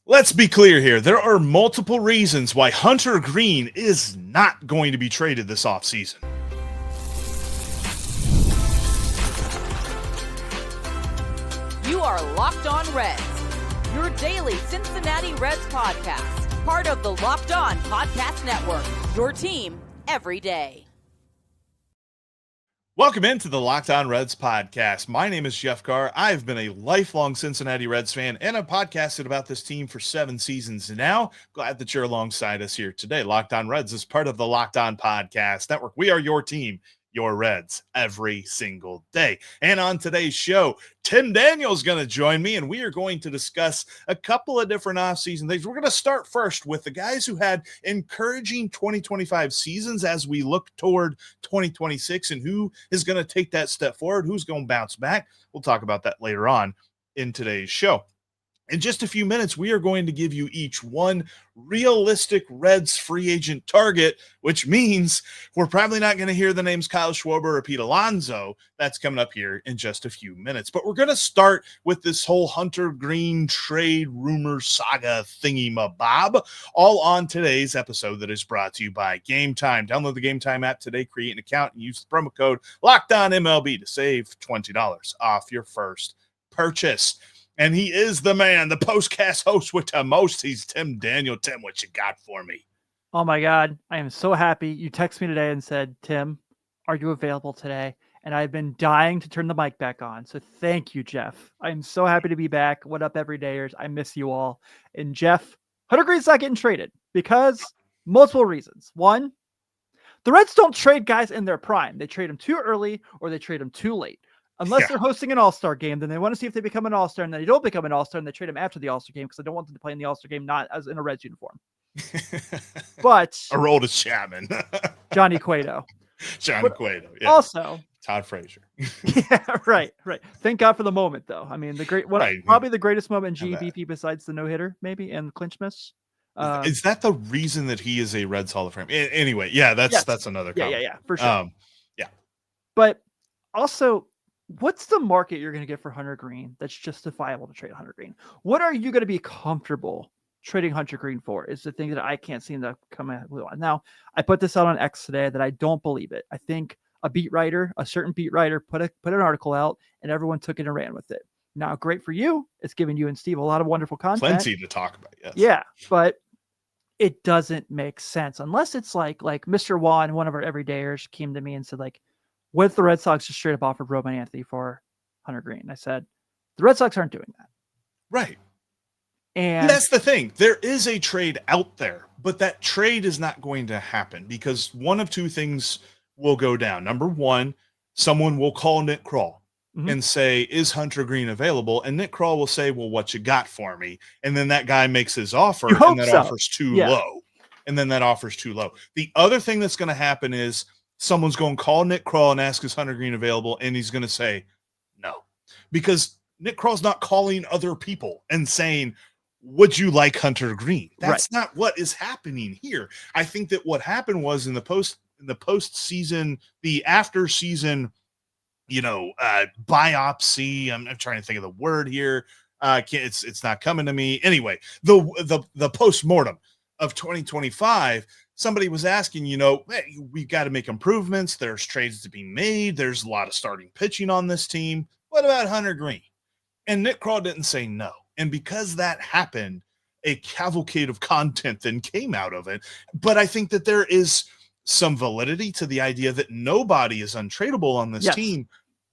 Let's be clear here. There are multiple reasons why Hunter Greene is not going to be traded this offseason. You are Locked On Reds, your daily Cincinnati Reds podcast, part of the Locked On Podcast Network, your team every day. Welcome into the Locked On Reds podcast. My name is Jeff Carr. I've been a lifelong Cincinnati Reds fan, and I've podcasted about this team for 7 seasons now. Glad that you're alongside us here today. Locked On Reds is part of the Locked On Podcast Network. We are your team, your Reds, every single day. And on today's show, Tim Daniel is going to join me, and we are going to discuss a couple of different offseason things. We're going to start first with the guys who had encouraging 2025 seasons as we look toward 2026 and who is going to take that step forward, who's going to bounce back. We'll talk about that later on in today's show. In just a few minutes, we are going to give you each one realistic Reds free agent target, which means we're probably not going to hear the names Kyle Schwarber or Pete Alonso. That's coming up here in just a few minutes. But we're going to start with this whole Hunter Greene trade rumor saga thingy-mabob, all on today's episode that is brought to you by Game Time. Download the Game Time app today, create an account, and use the promo code LOCKEDONMLB to save $20 off your first purchase. And he is the man, the postcast host with the most. He's Tim Daniel. Tim, what you got for me? Oh my God, I am so happy. You texted me today and said, Tim, are you available today? And I've been dying to turn the mic back on. So thank you, Jeff. I'm so happy to be back. What up, everydayers? I miss you all. And Jeff, Hunter Greene's not getting traded because multiple reasons. One, the Reds don't trade guys in their prime. They trade them too early or they trade them too late. Unless they're hosting an all-star game, then they want to see if they become an all-star, and then they don't become an all-star, and they trade them after the all-star game because they don't want them to play in the all-star game not as in a Reds uniform. But Aroldis Chapman. Johnny Cueto. Cueto. Yeah. Also, Todd Frazier. Yeah, right. Thank God for the moment, though. I mean, probably the greatest moment in GBP besides the no-hitter, maybe, and the clinch miss. Is that the reason that he is a Reds Hall of Fame? Anyway, yeah, that's another comment. Yeah, for sure. Yeah. But also, what's the market you're going to get for Hunter Greene that's justifiable to trade Hunter Greene? What are you going to be comfortable trading Hunter Greene for is the thing that I can't seem to come out with. Now, I put this out on X today that I don't believe it. I think a certain beat writer put an article out and everyone took it and ran with it. Now, great for you. It's giving you and Steve a lot of wonderful content. Plenty to talk about, yes. Yeah, but it doesn't make sense unless it's like Mr. Juan, one of our everydayers, came to me and said, what if the Red Sox just straight up offered Roman Anthony for Hunter Greene? I said, the Red Sox aren't doing that. Right. And that's the thing. There is a trade out there, but that trade is not going to happen because one of two things will go down. Number one, someone will call Nick Krall and say, is Hunter Greene available? And Nick Krall will say, well, what you got for me? And then that guy makes his offer and that offer's too low. And then that offer's too low. The other thing that's going to happen is someone's going to call Nick Krall and ask, is Hunter Greene available? And he's going to say no, because Nick Krall's not calling other people and saying, would you like Hunter Greene? That's not what is happening here. I think that what happened was in the postseason, the after season, biopsy. I'm trying to think of the word here. It's not coming to me. Anyway, the postmortem of 2025, somebody was asking, hey, we've got to make improvements. There's trades to be made. There's a lot of starting pitching on this team. What about Hunter Greene? And Nick Krall didn't say no. And because that happened, a cavalcade of content then came out of it. But I think that there is some validity to the idea that nobody is untradeable on this team.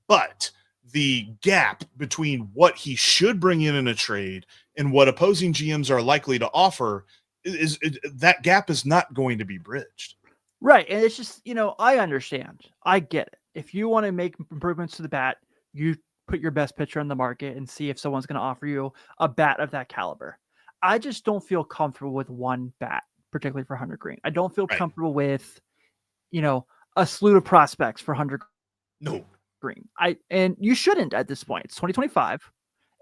But the gap between what he should bring in a trade and what opposing GMs are likely to offer that gap is not going to be bridged. Right. And it's just, I understand. I get it. If you want to make improvements to the bat, you put your best pitcher on the market and see if someone's going to offer you a bat of that caliber. I just don't feel comfortable with one bat, particularly for Hunter Greene. I don't feel comfortable with, a slew of prospects for Hunter Greene. And you shouldn't at this point. It's 2025.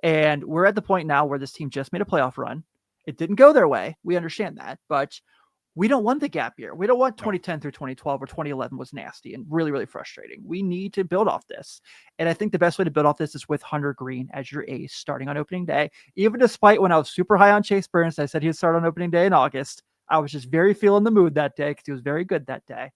And we're at the point now where this team just made a playoff run. It didn't go their way. We understand that. But we don't want the gap year. We don't want No. 2010 through 2012 or 2011 was nasty and really, really frustrating. We need to build off this. And I think the best way to build off this is with Hunter Greene as your ace starting on opening day. Even despite when I was super high on Chase Burns, I said he'd start on opening day in August. I was just very feeling the mood that day because he was very good that day.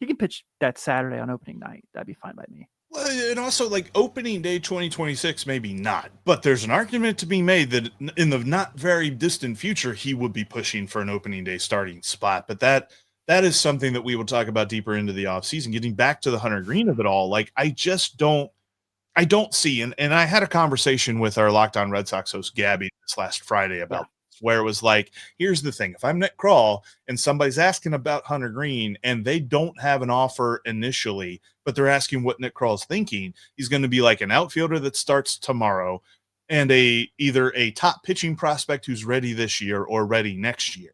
He can pitch that Saturday on opening night. That'd be fine by me. Well, and also like opening day 2026, maybe not, but there's an argument to be made that in the not very distant future, he would be pushing for an opening day starting spot. But that is something that we will talk about deeper into the offseason. Getting back to the Hunter Greene of it all, like I don't see, and I had a conversation with our Locked On Red Sox host Gabby this last Friday about where it was like, here's the thing. If I'm Nick Krall and somebody's asking about Hunter Greene and they don't have an offer initially, but they're asking what Nick Krall's thinking, he's going to be like an outfielder that starts tomorrow and either a top pitching prospect who's ready this year or ready next year.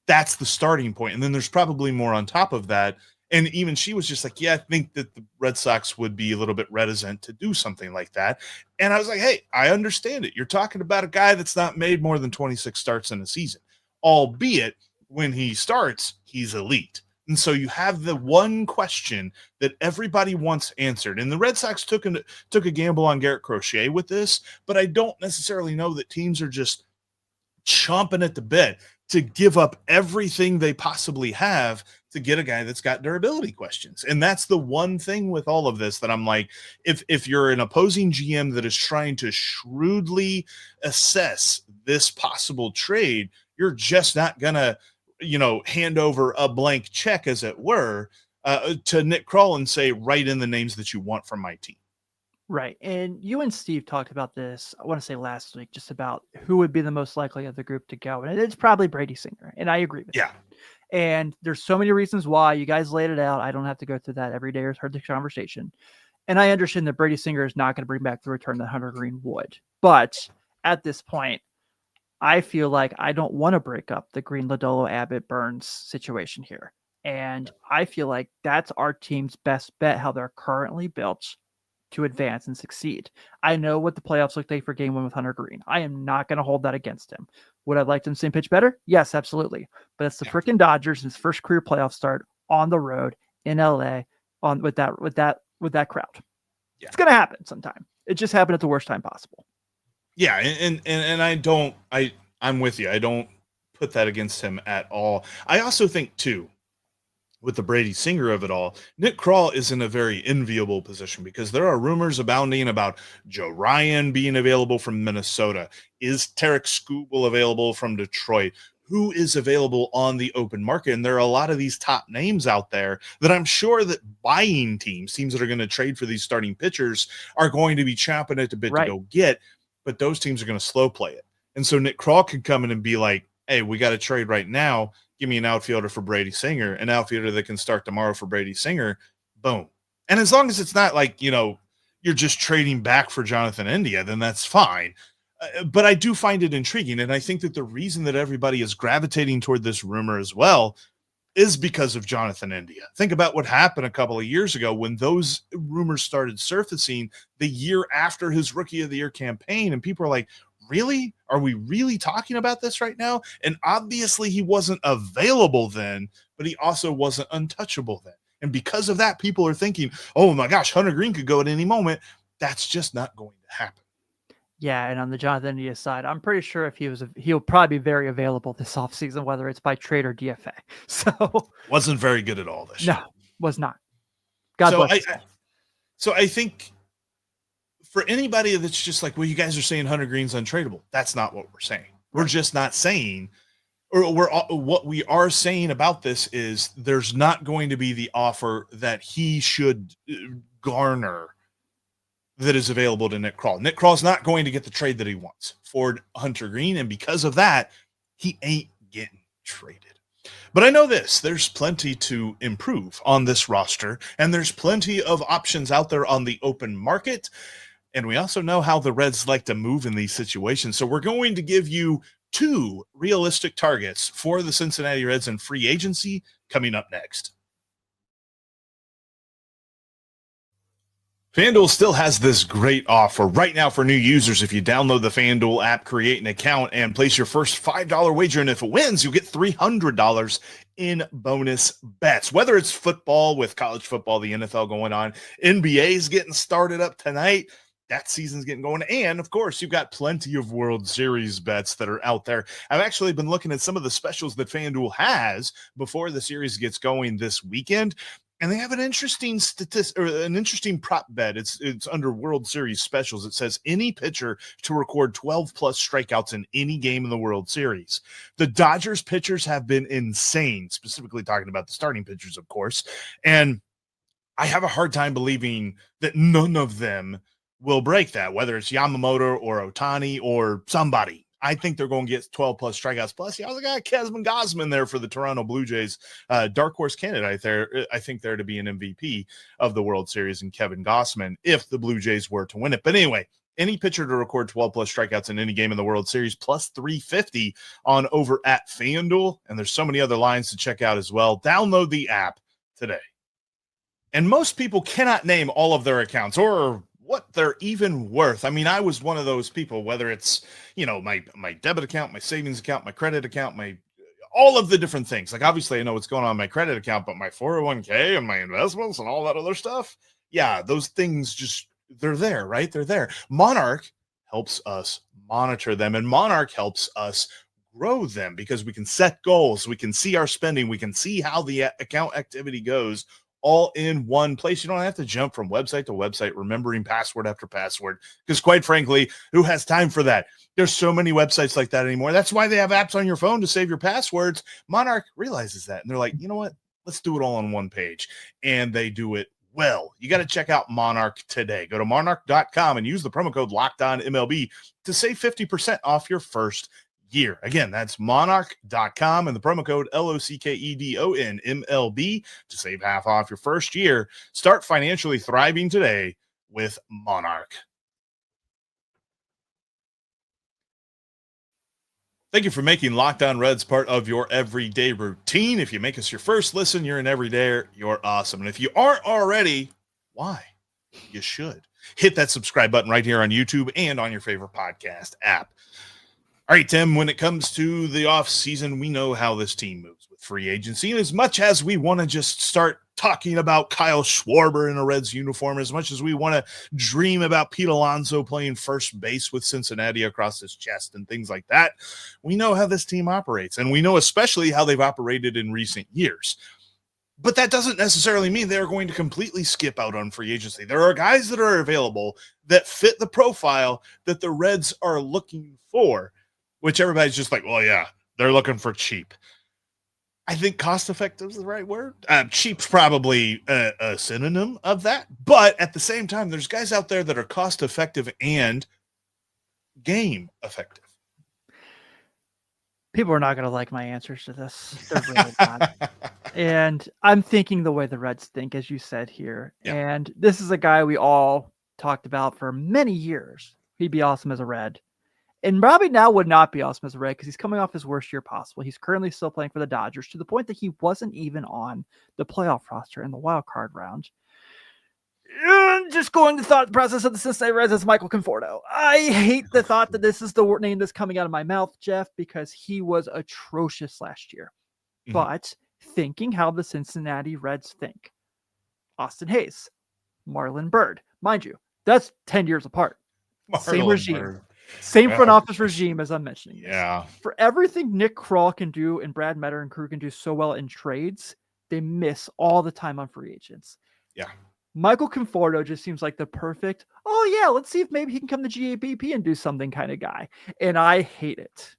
That's the starting point. And then there's probably more on top of that. And even she was just like, yeah, I think that the Red Sox would be a little bit reticent to do something like that. And I was like, hey, I understand it. You're talking about a guy that's not made more than 26 starts in a season, albeit when he starts, he's elite. And so you have the one question that everybody wants answered. And the Red Sox took a gamble on Garrett Crochet with this, but I don't necessarily know that teams are just chomping at the bit to give up everything they possibly have to get a guy that's got durability questions. And that's the one thing with all of this that I'm like, if you're an opposing GM that is trying to shrewdly assess this possible trade, you're just not going to, hand over a blank check, as it were, to Nick Krall and say, write in the names that you want from my team. Right. And you and Steve talked about this, I want to say last week, just about who would be the most likely of the group to go. And it's probably Brady Singer. And I agree with that. And there's so many reasons why. You guys laid it out. I don't have to go through that every day or heard the conversation. And I understand that Brady Singer is not going to bring back the return that Hunter Greene would. But at this point, I feel like I don't want to break up the Greene, Lodolo, Abbott, Burns situation here. And I feel like that's our team's best bet, how they're currently built to advance and succeed. I know what the playoffs look like for game one with Hunter Greene. I am not going to hold that against him. Would I like him to see him pitch better? Yes, absolutely. But it's the freaking Dodgers, his first career playoff start on the road in LA with that crowd. Yeah. It's going to happen sometime. It just happened at the worst time possible. Yeah. And I'm with you. I don't put that against him at all. I also think too, with the Brady Singer of it all, Nick Krall is in a very enviable position because there are rumors abounding about Joe Ryan being available from Minnesota. Is Tarek Skubal available from Detroit? Who is available on the open market? And there are a lot of these top names out there that I'm sure that buying teams that are going to trade for these starting pitchers, are going to be chomping at the bit to go get, but those teams are going to slow play it. And so Nick Krall could come in and be like, hey, we got to trade right now. Give me an outfielder for Brady Singer, an outfielder that can start tomorrow for Brady Singer. Boom. And as long as it's not like, you're just trading back for Jonathan India, then that's fine. But I do find it intriguing. And I think that the reason that everybody is gravitating toward this rumor as well is because of Jonathan India. Think about what happened a couple of years ago when those rumors started surfacing the year after his Rookie of the Year campaign. And people are like, really? Are we really talking about this right now? And obviously he wasn't available then, but he also wasn't untouchable then. And because of that, people are thinking, oh my gosh, Hunter Greene could go at any moment. That's just not going to happen. Yeah, and on the Jonathan India side, I'm pretty sure if he'll probably be very available this offseason, whether it's by trade or DFA. So wasn't very good at all this year. No, was not. God bless. So I think for anybody that's just like, well, you guys are saying Hunter Greene's untradeable. That's not what we're saying. We're just not saying, what we are saying about this is there's not going to be the offer that he should garner that is available to Nick Krall. Nick Krall's not going to get the trade that he wants for Hunter Greene. And because of that, he ain't getting traded. But I know there's plenty to improve on this roster, and there's plenty of options out there on the open market. And we also know how the Reds like to move in these situations. So we're going to give you 2 realistic targets for the Cincinnati Reds in free agency coming up next. FanDuel still has this great offer right now for new users. If you download the FanDuel app, create an account, and place your first $5 wager, and if it wins, you'll get $300 in bonus bets. Whether it's football with college football, the NFL going on, NBA is getting started up tonight. That season's getting going. And, of course, you've got plenty of World Series bets that are out there. I've actually been looking at some of the specials that FanDuel has before the series gets going this weekend. And they have an interesting an interesting prop bet. It's under World Series specials. It says any pitcher to record 12 plus strikeouts in any game in the World Series. The Dodgers pitchers have been insane, specifically talking about the starting pitchers, of course. And I have a hard time believing that none of them will break that, whether it's Yamamoto or Ohtani or somebody. I think they're going to get 12 plus strikeouts. Plus, you also got Kevin Gausman there for the Toronto Blue Jays, dark horse candidate there. I think there to be an MVP of the World Series and Kevin Gausman if the Blue Jays were to win it. But anyway, any pitcher to record 12 plus strikeouts in any game in the World Series plus 350 on over at FanDuel. And there's so many other lines to check out as well. Download the app today. And most people cannot name all of their accounts or what they're even worth. I mean, I was one of those people, whether it's, my debit account, my savings account, my credit account, all of the different things. Like, obviously I know what's going on in my credit account, but my 401k and my investments and all that other stuff. Yeah, those things they're there, right? They're there. Monarch helps us monitor them, and Monarch helps us grow them because we can set goals. We can see our spending. We can see how the account activity goes, all in one place. You don't have to jump from website to website, remembering password after password, because quite frankly, who has time for that? There's so many websites like that anymore. That's why they have apps on your phone to save your passwords. Monarch realizes that, and they're like, you know what? Let's do it all on one page. And they do it well. You got to check out Monarch today. Go to monarch.com and use the promo code LOCKEDONMLB to save 50% off your first year. Again, that's monarch.com and the promo code LOCKEDONMLB to save half off your first year. Start financially thriving today with Monarch. Thank you for making Locked On Reds part of your everyday routine. If you make us your first listen, you're an everydayer. You're awesome. And if you aren't already, why? You should. Hit that subscribe button right here on YouTube and on your favorite podcast app. All right, Tim, when it comes to the offseason, we know how this team moves with free agency. And as much as we want to just start talking about Kyle Schwarber in a Reds uniform, as much as we want to dream about Pete Alonso playing first base with Cincinnati across his chest and things like that, we know how this team operates. And we know especially how they've operated in recent years. But that doesn't necessarily mean they're going to completely skip out on free agency. There are guys that are available that fit the profile that the Reds are looking for, which everybody's just like, well, yeah, they're looking for cheap. I think cost-effective is the right word. Cheap's probably a synonym of that. But at the same time, there's guys out there that are cost-effective and game-effective. People are not going to like my answers to this. They're really not. And I'm thinking the way the Reds think, as you said here. Yeah. And this is a guy we all talked about for many years. He'd be awesome as a Red. And probably now would not be awesome as a Red because he's coming off his worst year possible. He's currently still playing for the Dodgers to the point that he wasn't even on the playoff roster in the wild card round. Just going the thought process of the Cincinnati Reds as Michael Conforto. I hate the thought that this is the name that's coming out of my mouth, Jeff, because he was atrocious last year. Mm-hmm. But thinking how the Cincinnati Reds think. Austin Hayes, Marlon Byrd. Mind you, that's 10 years apart. Same regime. Bird. Same front office regime as I'm mentioning. Yeah. For everything Nick Kroll can do and Brad Metter and crew can do so well in trades, they miss all the time on free agents. Yeah. Michael Conforto just seems like the perfect, let's see if maybe he can come to GABP and do something kind of guy. And I hate it.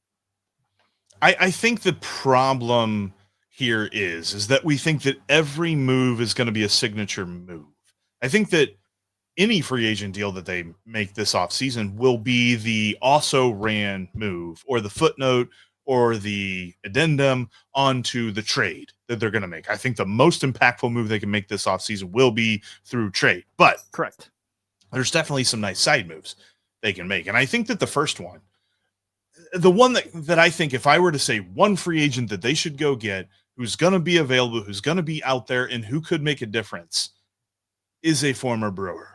I think the problem here is that we think that every move is going to be a signature move. I think that any free agent deal that they make this offseason will be the also ran move or the footnote or the addendum onto the trade that they're going to make. I think the most impactful move they can make this offseason will be through trade. But correct. There's definitely some nice side moves they can make. And I think that the first one, the one that I think if I were to say one free agent that they should go get, who's going to be available, who's going to be out there, and who could make a difference is a former Brewer.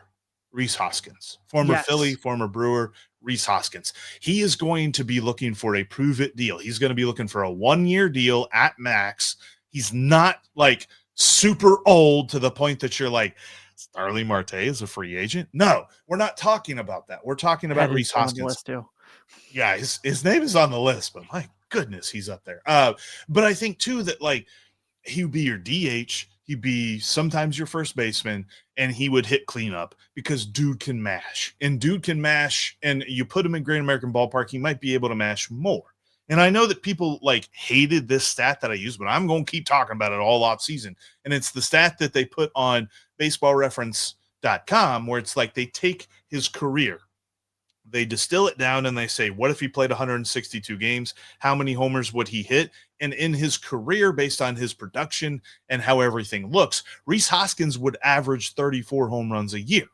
Rhys Hoskins, former Yes. Philly, former Brewer, Rhys Hoskins. He is going to be looking for a prove-it deal. He's going to be looking for a 1-year deal at max. He's not like super old to the point that you're like, Starling Marte is a free agent. No, we're not talking about that. We're talking about Rhys Hoskins. Yeah, his name is on the list, but my goodness, he's up there. But I think too that like he would be your DH, he'd be sometimes your first baseman, and he would hit cleanup because dude can mash. And you put him in Great American Ballpark, he might be able to mash more. And I know that people like hated this stat that I use, but I'm going to keep talking about it all off season. And it's the stat that they put on baseballreference.com where it's like they take his career, they distill it down, and they say, what if he played 162 games? How many homers would he hit? And in his career, based on his production and how everything looks, Rhys Hoskins would average 34 home runs a year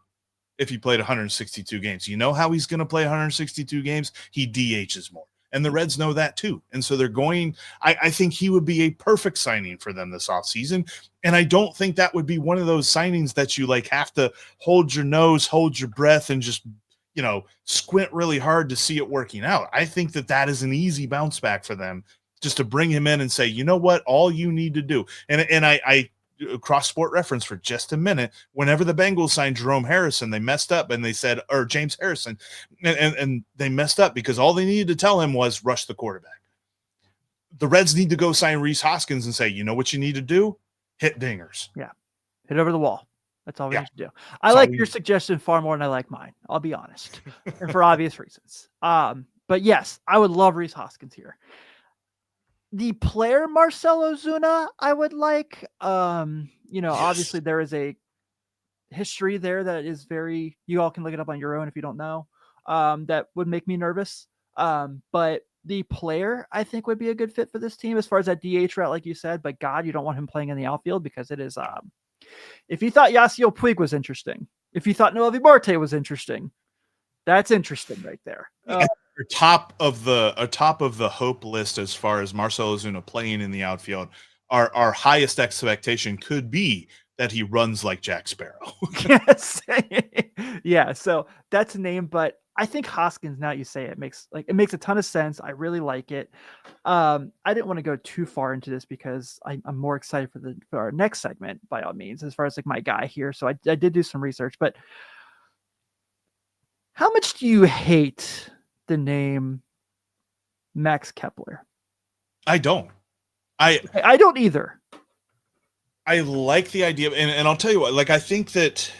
if he played 162 games. You know how he's going to play 162 games? He DHs more. And the Reds know that too. And so they're going, I think he would be a perfect signing for them this offseason. And I don't think that would be one of those signings that you like have to hold your nose, hold your breath, and just, squint really hard to see it working out. I think that is an easy bounce back for them just to bring him in and say, you know what, all you need to do. And I cross sport reference for just a minute. Whenever the Bengals signed Jerome Harrison, they messed up and they said, or James Harrison, and they messed up because all they needed to tell him was rush the quarterback. The Reds need to go sign Rhys Hoskins and say, you know what you need to do? Hit dingers. Yeah. Hit over the wall. That's all we need to do. I like your suggestion far more than I like mine. I'll be honest, and for obvious reasons. But yes, I would love Rhys Hoskins here. The player Marcell Ozuna, I would like. Obviously there is a history there that is very. You all can look it up on your own if you don't know. That would make me nervous. But the player I think would be a good fit for this team as far as that DH route, like you said. But God, you don't want him playing in the outfield because it is. If you thought Yasiel Puig was interesting, if you thought Noelvi Marte was interesting, that's interesting right there. Top of the hope list as far as Marcell Ozuna playing in the outfield, our highest expectation could be that he runs like Jack Sparrow. Yes. Yeah, so that's a name, but I think Hoskins, now you say it makes a ton of sense. I really like it. I didn't want to go too far into this because I'm more excited for our next segment by all means, as far as like my guy here. So I did do some research, but how much do you hate the name Max Kepler? I don't. I don't either. I like the idea, and I'll tell you what, like I think that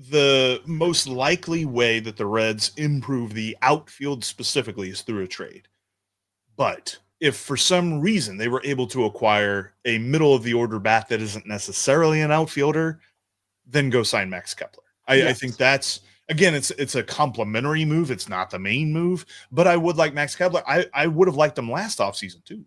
the most likely way that the Reds improve the outfield specifically is through a trade. But if for some reason they were able to acquire a middle of the order bat that isn't necessarily an outfielder, then go sign Max Kepler. I think that's, again, it's a complementary move. It's not the main move, but I would like Max Kepler. I would have liked him last offseason too.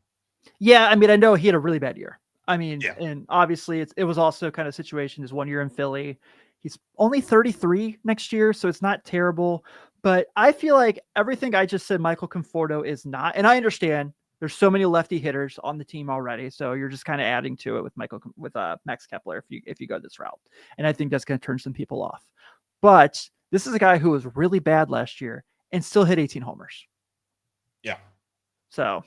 Yeah, I mean, I know he had a really bad year. I mean, and obviously it was also kind of situation his 1 year in Philly. He's only 33 next year, so it's not terrible. But I feel like everything I just said Michael Conforto is not. And I understand there's so many lefty hitters on the team already, so you're just kind of adding to it with Max Kepler if you go this route. And I think that's going to turn some people off. But this is a guy who was really bad last year and still hit 18 homers. Yeah. So.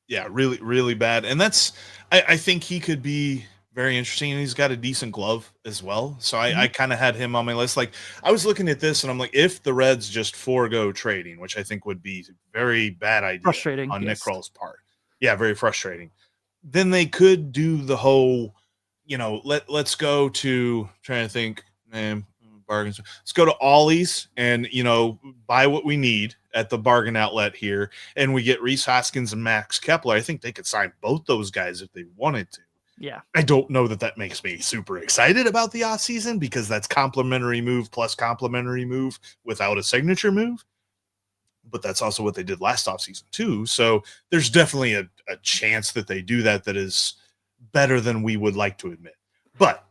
Yeah, really, really bad. And that's, I think he could be very interesting, and he's got a decent glove as well. So I kind of had him on my list. Like I was looking at this and I'm like, if the Reds just forego trading, which I think would be a very bad idea frustrating on Nick Kroll's part. Yeah, very frustrating. Then they could do the whole, let's go to, trying to think, bargains. Let's go to Ollie's and, buy what we need at the bargain outlet here. And we get Rhys Hoskins and Max Kepler. I think they could sign both those guys if they wanted to. Yeah. I don't know that makes me super excited about the offseason because that's complementary move plus complementary move without a signature move. But that's also what they did last offseason too. So there's definitely a chance that they do that is better than we would like to admit. But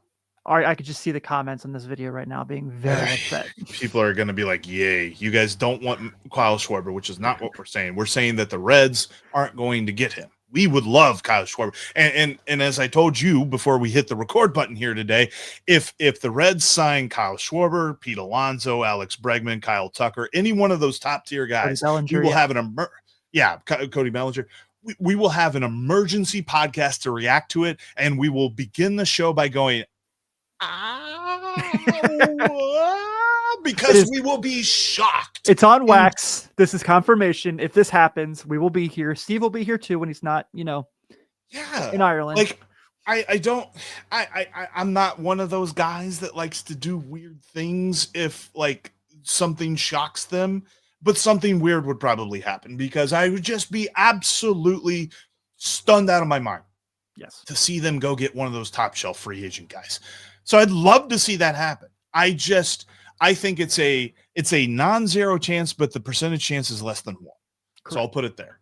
I could just see the comments on this video right now being very upset. People are going to be like, yay, you guys don't want Kyle Schwarber, which is not what we're saying. We're saying that the Reds aren't going to get him. We would love Kyle Schwarber. And as I told you before we hit the record button here today, if the Reds sign Kyle Schwarber, Pete Alonso, Alex Bregman, Kyle Tucker, any one of those top tier guys, we will have Cody Bellinger. We will have an emergency podcast to react to it, and we will begin the show by going, because we will be shocked. It's on wax. This is confirmation. If this happens, we will be here. Steve will be here too when he's not, in Ireland. Like, I'm not one of those guys that likes to do weird things if like something shocks them, but something weird would probably happen because I would just be absolutely stunned out of my mind. Yes. To see them go get one of those top shelf free agent guys. So I'd love to see that happen. I think it's a non-zero chance, but the percentage chance is less than 1. Correct. So I'll put it there.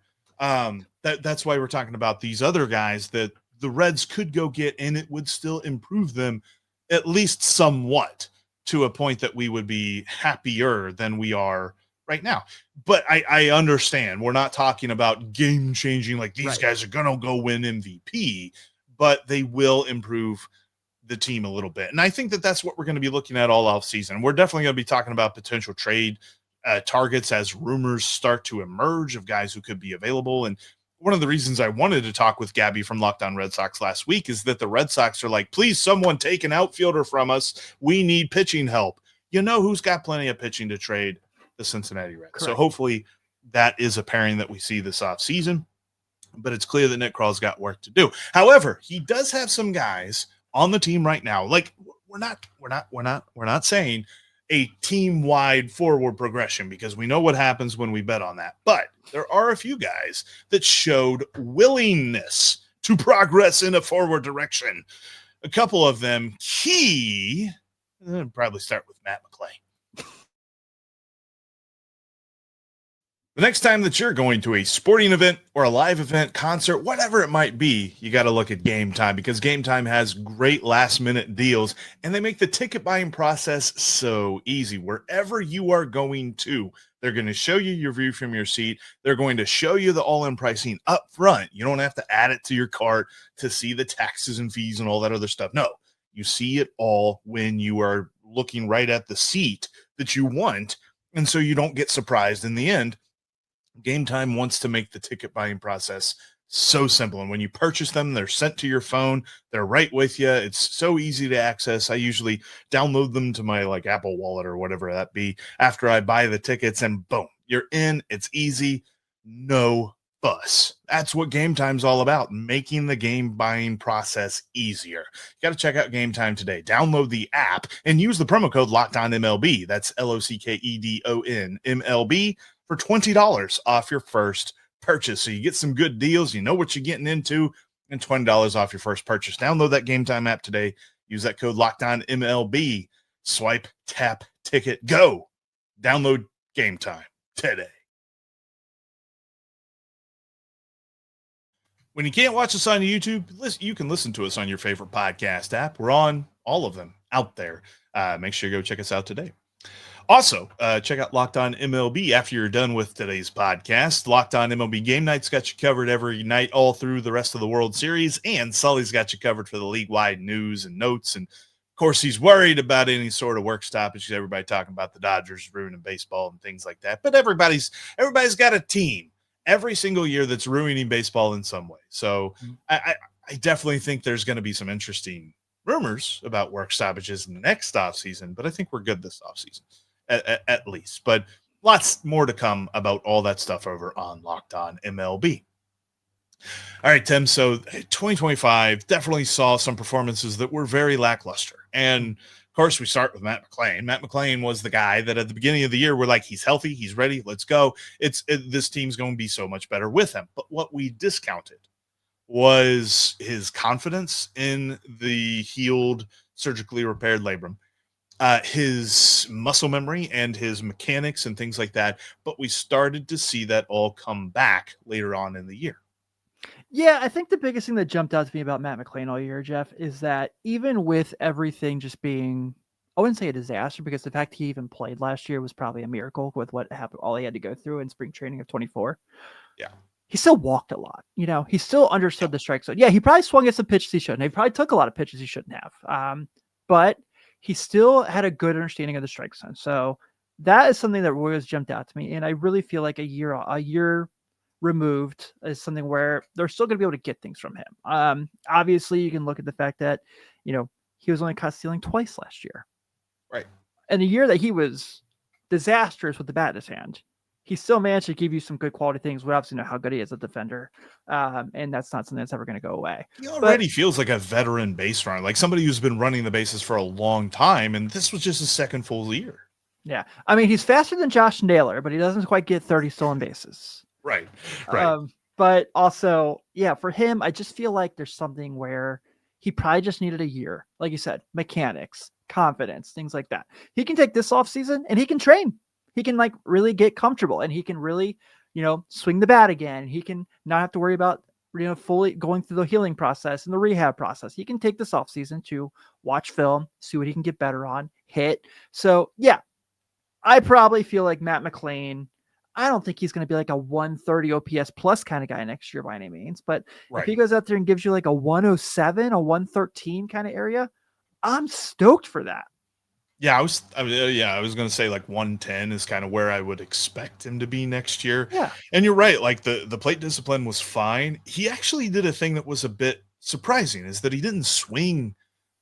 That's why we're talking about these other guys that the Reds could go get, and it would still improve them at least somewhat to a point that we would be happier than we are right now. But I understand we're not talking about game changing, like these guys are going to go win MVP, but they will improve the team a little bit. And I think that that's what we're going to be looking at all off season. We're definitely going to be talking about potential trade targets as rumors start to emerge of guys who could be available. And one of the reasons I wanted to talk with Gabby from Locked On Red Sox last week is that the Red Sox are like, please, someone take an outfielder from us. We need pitching help. You know who's got plenty of pitching to trade? The Cincinnati Reds. Correct. So hopefully that is a pairing that we see this off season, but it's clear that Nick Kral's got work to do. However, he does have some guys on the team right now. Like we're not saying a team-wide forward progression because we know what happens when we bet on that. But there are a few guys that showed willingness to progress in a forward direction. A couple of them key. I'll probably start with Matt McLain. The next time that you're going to a sporting event or a live event, concert, whatever it might be, you got to look at Game Time because Game Time has great last-minute deals, and they make the ticket buying process so easy. Wherever you are going to, they're going to show you your view from your seat. They're going to show you the all-in pricing up front. You don't have to add it to your cart to see the taxes and fees and all that other stuff. No, you see it all when you are looking right at the seat that you want, and so you don't get surprised in the end. Game Time wants to make the ticket buying process so simple. And when you purchase them, they're sent to your phone. They're right with you. It's so easy to access. I usually download them to my like Apple Wallet or whatever that be after I buy the tickets, and boom, you're in. It's easy. No fuss. That's what Game Time's all about, making the game buying process easier. You got to check out Game Time today. Download the app and use the promo code LOCKEDONMLB. That's LOCKEDON-MLB. For $20 off your first purchase. So you get some good deals. You know what you're getting into, and $20 off your first purchase. Download that Game Time app today. Use that code LOCKEDONMLB. Swipe, tap, ticket, go. Download Game Time today. When you can't watch us on YouTube, you can listen to us on your favorite podcast app. We're on all of them out there. Make sure you go check us out today. Also, check out Locked On MLB after you're done with today's podcast. Locked On MLB Game Night's got you covered every night all through the rest of the World Series, and Sully's got you covered for the league-wide news and notes. And, of course, he's worried about any sort of work stoppage. Everybody talking about the Dodgers ruining baseball and things like that. But everybody's got a team every single year that's ruining baseball in some way. So I definitely think there's going to be some interesting rumors about work stoppages in the next offseason, but I think we're good this offseason. At least, but lots more to come about all that stuff over on Locked On MLB. All right, Tim. So 2025 definitely saw some performances that were very lackluster. And of course, we start with Matt McLain. Matt McLain was the guy that at the beginning of the year, we're like, he's healthy, he's ready, let's go. This team's going to be so much better with him. But what we discounted was his confidence in the healed, surgically repaired labrum. His muscle memory and his mechanics and things like that. But we started to see that all come back later on in the year. Yeah, I think the biggest thing that jumped out to me about Matt McLain all year, Jeff, is that even with everything just being, I wouldn't say a disaster, because the fact he even played last year was probably a miracle with what happened, all he had to go through in spring training of 24. Yeah. he still walked a lot. He still understood the strike zone. Yeah, he probably swung at some pitches he shouldn't. He probably took a lot of pitches he shouldn't have. But he still had a good understanding of the strike zone. So that is something that always jumped out to me. And I really feel like a year removed is something where they're still going to be able to get things from him. Obviously, you can look at the fact that, he was only caught stealing twice last year. Right. And the year that he was disastrous with the bat in his hand, he still managed to give you some good quality things. We obviously know how good he is as a defender. And that's not something that's ever going to go away. He already feels like a veteran base runner, like somebody who's been running the bases for a long time. And this was just his second full year. Yeah. I mean, he's faster than Josh Naylor, but he doesn't quite get 30 stolen bases. Right. But also, yeah, for him, I just feel like there's something where he probably just needed a year. Like you said, mechanics, confidence, things like that. He can take this off season and he can train. He can really get comfortable and he can really, swing the bat again. He can not have to worry about, fully going through the healing process and the rehab process. He can take this off season to watch film, see what he can get better on, hit. So yeah, I probably feel like Matt McLain, I don't think he's going to be like a 130 OPS plus kind of guy next year by any means. But if he goes out there and gives you like a 107, a 113 kind of area, I'm stoked for that. Yeah, I was going to say like 110 is kind of where I would expect him to be next year. Yeah. And you're right. Like the plate discipline was fine. He actually did a thing that was a bit surprising, is that he didn't swing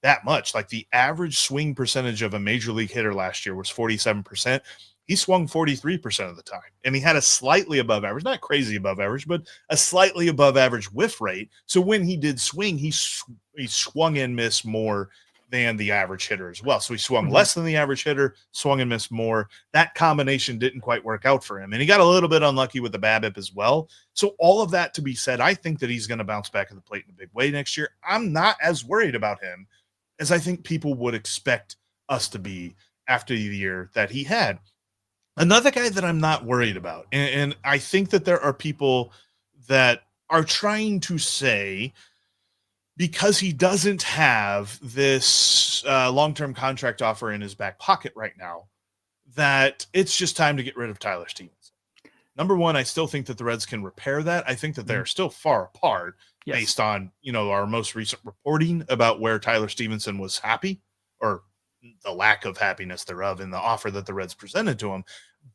that much. Like the average swing percentage of a major league hitter last year was 47%. He swung 43% of the time, and he had a slightly above average, not crazy above average, but a slightly above average whiff rate. So when he did swing, he swung and missed more than the average hitter as well. So he swung less than the average hitter, swung and missed more. That combination didn't quite work out for him. And he got a little bit unlucky with the BABIP as well. So all of that to be said, I think that he's going to bounce back at the plate in a big way next year. I'm not as worried about him as I think people would expect us to be after the year that he had. Another guy that I'm not worried about, and I think that there are people that are trying to say, because he doesn't have this long-term contract offer in his back pocket right now, that it's just time to get rid of Tyler Stephenson. Number one, I still think that the Reds can repair that. I think that they're still far apart based on, our most recent reporting about where Tyler Stephenson was happy, or the lack of happiness thereof, in the offer that the Reds presented to him.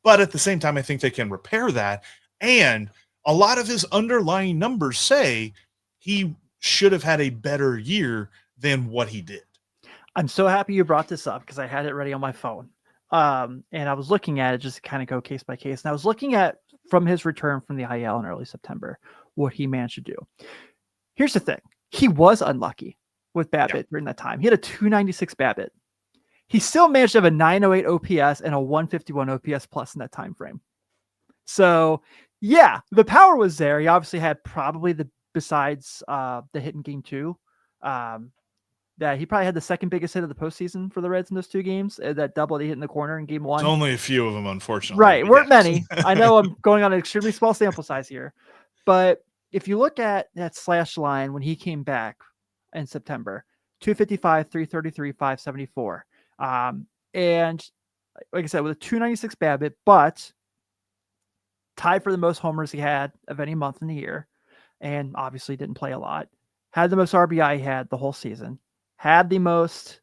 But at the same time, I think they can repair that. And a lot of his underlying numbers say he should have had a better year than what he did. I'm so happy you brought this up because I had it ready on my phone. And I was looking at it just to kind of go case by case. And I was looking at, from his return from the IL in early September, what he managed to do. Here's the thing. He was unlucky with BABIP during that time. He had a 296 BABIP. He still managed to have a 908 OPS and a 151 OPS plus in that time frame. So, yeah, the power was there. He obviously had probably besides the hit in game 2, that he probably had the second biggest hit of the postseason for the Reds in those 2 games. That double that he hit in the corner in game 1. There's only a few of them, unfortunately. Right, weren't many. I know I'm going on an extremely small sample size here, but if you look at that slash line when he came back in September, 255, 333, 574. And like I said, with a 296 BABIP, but tied for the most homers he had of any month in the year, and obviously didn't play a lot. Had the most RBI he had the whole season. Had the most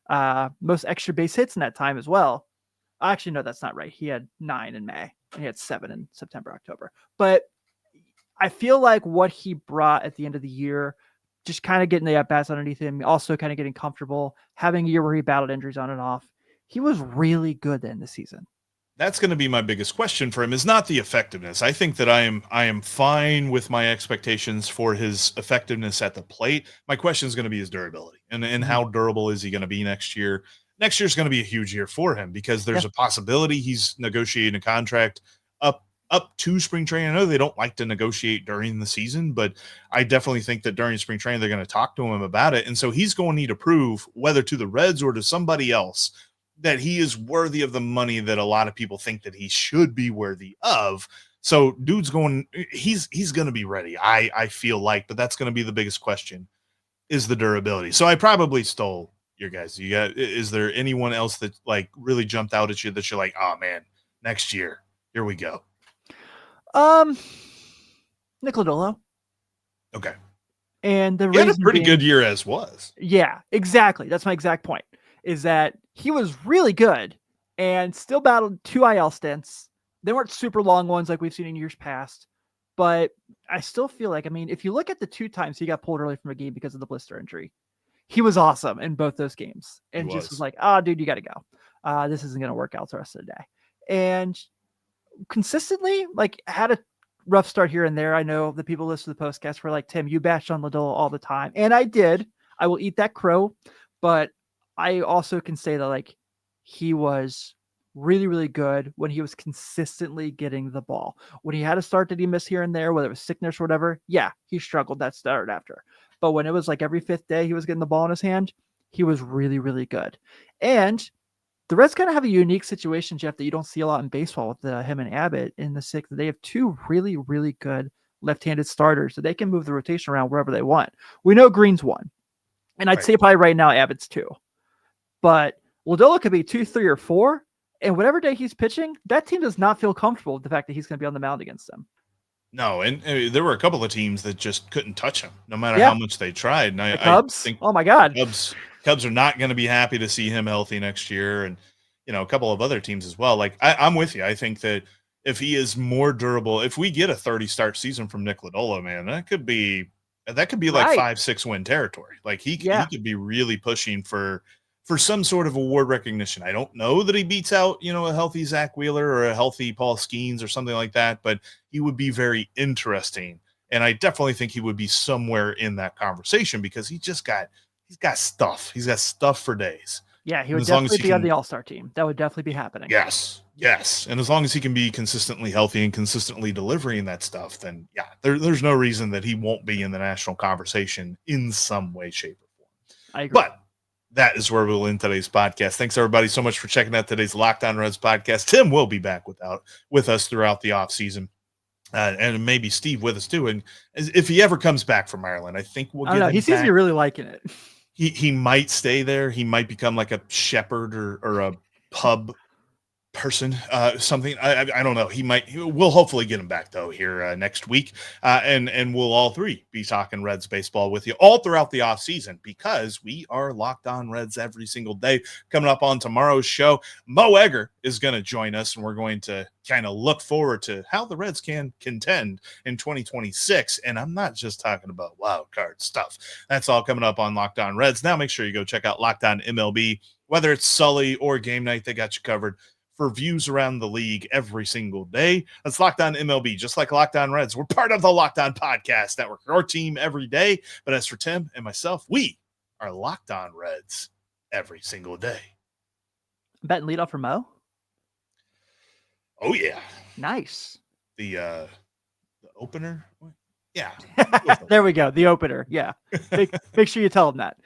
extra base hits in that time as well. Actually, no, that's not right. He had 9 in May, and he had 7 in September, October. But I feel like what he brought at the end of the year, just kind of getting the at-bats underneath him, also kind of getting comfortable, having a year where he battled injuries on and off. He was really good in the season. That's going to be my biggest question for him, is not the effectiveness. I think that I am fine with my expectations for his effectiveness at the plate. My question is going to be his durability, and how durable is he going to be next year? Next year's going to be a huge year for him because there's a possibility he's negotiating a contract up to spring training. I know they don't like to negotiate during the season, but I definitely think that during spring training, they're going to talk to him about it. And so he's going to need to prove, whether to the Reds or to somebody else, that he is worthy of the money that a lot of people think that he should be worthy of. So he's going to be ready. I feel like, but that's going to be the biggest question, is the durability. So I probably stole your guys. Is there anyone else that like really jumped out at you that you're like, oh man, next year, here we go? Nick Lodolo. Okay. And the He had a reason pretty being, good year as was. yeah, exactly. That's my exact point, is that he was really good and still battled 2 IL stints. They weren't super long ones like we've seen in years past, but I still feel like, I mean, if you look at the 2 times he got pulled early from a game because of the blister injury, he was awesome in both those games and just was like, oh, dude, you got to go. This isn't going to work out the rest of the day. And consistently, like, had a rough start here and there. I know the people listen to the podcast were like, Tim, you bashed on Lodolo all the time. And I did. I will eat that crow. But I also can say that, like, he was really, really good when he was consistently getting the ball. When he had a start that he missed here and there, whether it was sickness or whatever, yeah, he struggled that start after. But when it was like every 5th day he was getting the ball in his hand, he was really, really good. And the Reds kind of have a unique situation, Jeff, that you don't see a lot in baseball with him and Abbott in the 6th. They have 2 really, really good left-handed starters, so they can move the rotation around wherever they want. We know Greene's 1, and I'd say probably right now Abbott's 2. But Lodolo could be 2, 3, or 4, and whatever day he's pitching, that team does not feel comfortable with the fact that he's going to be on the mound against them. No, and there were a couple of teams that just couldn't touch him, no matter how much they tried. And the Cubs? I think oh my God, Cubs are not going to be happy to see him healthy next year, and a couple of other teams as well. Like I'm with you. I think that if he is more durable, if we get a 30 start season from Nick Lodolo, man, that could be like 5-6 win territory. Like he could be really pushing for some sort of award recognition. I don't know that he beats out, a healthy Zach Wheeler or a healthy Paul Skeens or something like that, but he would be very interesting. And I definitely think he would be somewhere in that conversation because he's got stuff. He's got stuff for days. Yeah, he would definitely be on the All-Star team. That would definitely be happening. Yes. And as long as he can be consistently healthy and consistently delivering that stuff, then yeah, there's no reason that he won't be in the national conversation in some way, shape, or form. I agree. But that is where we'll end today's podcast. Thanks everybody so much for checking out today's Locked On Reds podcast. Tim will be back with us throughout the offseason. And maybe Steve with us too. And if he ever comes back from Ireland, I think we'll get him he seems to be really liking it. He might stay there. He might become like a shepherd or a pub person, something. I don't know. We'll hopefully get him back though here next week. And we'll all 3 be talking Reds baseball with you all throughout the off season because we are Locked On Reds every single day. Coming up on tomorrow's show, Mo Egger is going to join us and we're going to kind of look forward to how the Reds can contend in 2026. And I'm not just talking about wild card stuff. That's all coming up on Locked On Reds. Now make sure you go check out Locked On MLB, whether it's Sully or Game Night, they got you covered for views around the league every single day. That's Locked On MLB, just like Locked On Reds. We're part of the Locked On Podcast Network, our team every day. But as for Tim and myself, we are Locked On Reds every single day. Betting leadoff for Mo? Oh, yeah. Nice. The opener? Yeah. There we go. The opener. Yeah. Make sure you tell him that.